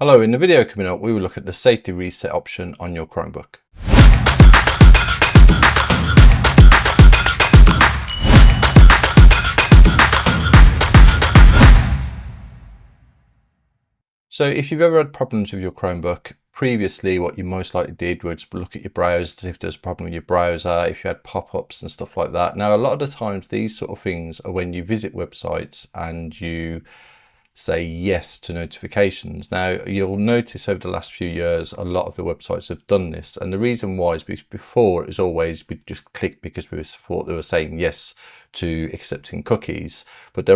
Hello, in the video coming up, we will look at the safety reset option on your Chromebook. So if you've ever had problems with your Chromebook, previously what you most likely did was look at your browser to see if there's a problem with your browser, if you had pop-ups and stuff like that. Now, a lot of the times these sort of things are when you visit websites and you say yes to notifications. Now, you'll notice over the last few years, a lot of the websites have done this. And the reason why is because before it was always we just click because we thought they were saying yes to accepting cookies. But they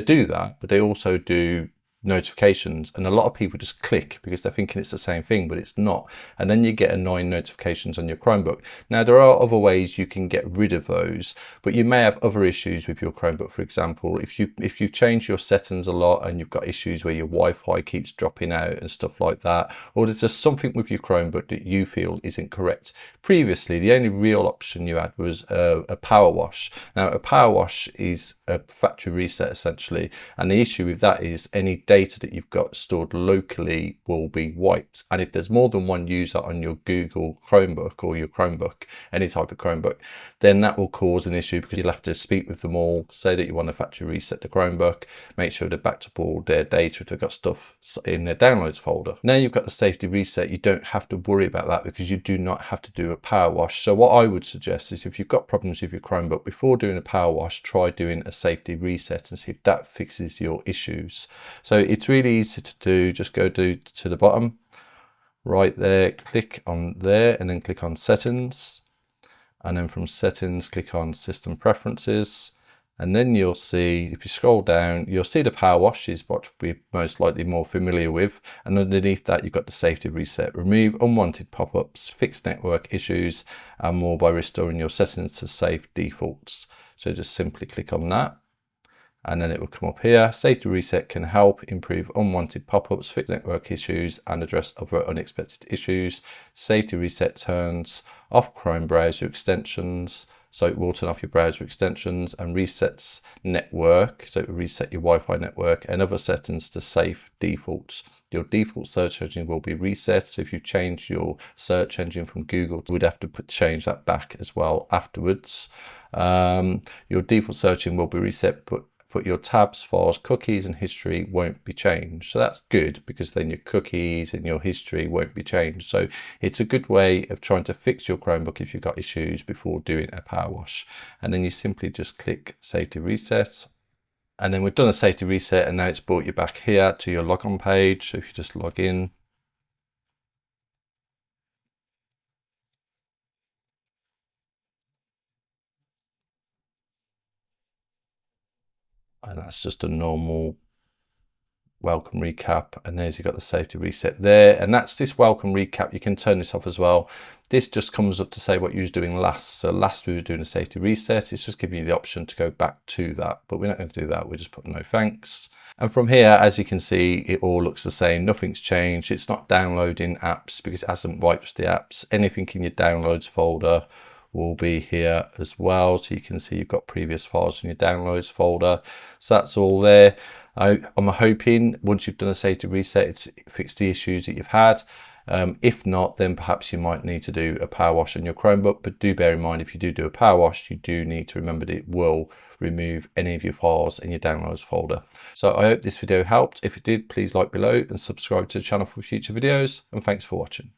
do that, but they also do notifications, and a lot of people just click because they're thinking it's the same thing, but it's not. And then you get annoying notifications on your Chromebook. Now, there are other ways you can get rid of those, but you may have other issues with your Chromebook. For example, if you've changed your settings a lot and you've got issues where your Wi-Fi keeps dropping out and stuff like that, or there's just something with your Chromebook that you feel isn't correct. Previously, the only real option you had was a power wash. Now, a power wash is a factory reset essentially, and the issue with that is any data that you've got stored locally will be wiped. And if there's more than one user on your Google Chromebook or your Chromebook, any type of Chromebook, then that will cause an issue because you'll have to speak with them all, say that you want to factory reset the Chromebook, make sure they're backed up all their data if they've got stuff in their downloads folder. Now you've got the safety reset, you don't have to worry about that because you do not have to do a power wash. So what I would suggest is if you've got problems with your Chromebook, before doing a power wash, try doing a safety reset and see if that fixes your issues. So it's really easy to do. Just go to the bottom right there, click on there, and then click on settings, and then from settings click on system preferences, and then you'll see, if you scroll down, you'll see the power wash is what we're most likely more familiar with, and underneath that you've got the safety reset. Remove unwanted pop-ups, fix network issues and more by restoring your settings to safe defaults. So just simply click on that, and then it will come up here. Safety reset can help improve unwanted pop-ups, fix network issues and address other unexpected issues. Safety reset turns off Chrome browser extensions, so it will turn off your browser extensions, and resets network, so it will reset your Wi-Fi network and other settings to safe defaults. Your default search engine will be reset, so if you change your search engine from Google, you would have to change that back as well afterwards. Your default searching will be reset, but your tabs, files, cookies and history won't be changed. So that's good because then your cookies and your history won't be changed. So it's a good way of trying to fix your Chromebook if you've got issues before doing a power wash. And then you simply just click safety reset. And then we've done a safety reset, and now it's brought you back here to your logon page. So if you just log in, and that's just a normal welcome recap, and there's you've got the safety reset there, and that's this welcome recap. You can turn this off as well. This just comes up to say what you was doing last. So last we were doing a safety reset. It's just giving you the option to go back to that, but we're not going to do that. We'll just put no thanks. And from here, as you can see, it all looks the same. Nothing's changed. It's not downloading apps because it hasn't wiped the apps. Anything in your downloads folder will be here as well, so you can see you've got previous files in your downloads folder. So that's all there. I'm hoping once you've done a safety reset, it's fixed the issues that you've had. If not, then perhaps you might need to do a power wash on your Chromebook, but do bear in mind, if you do a power wash, you do need to remember that it will remove any of your files in your downloads folder. So I hope this video helped. If it did, please like below and subscribe to the channel for future videos, and thanks for watching.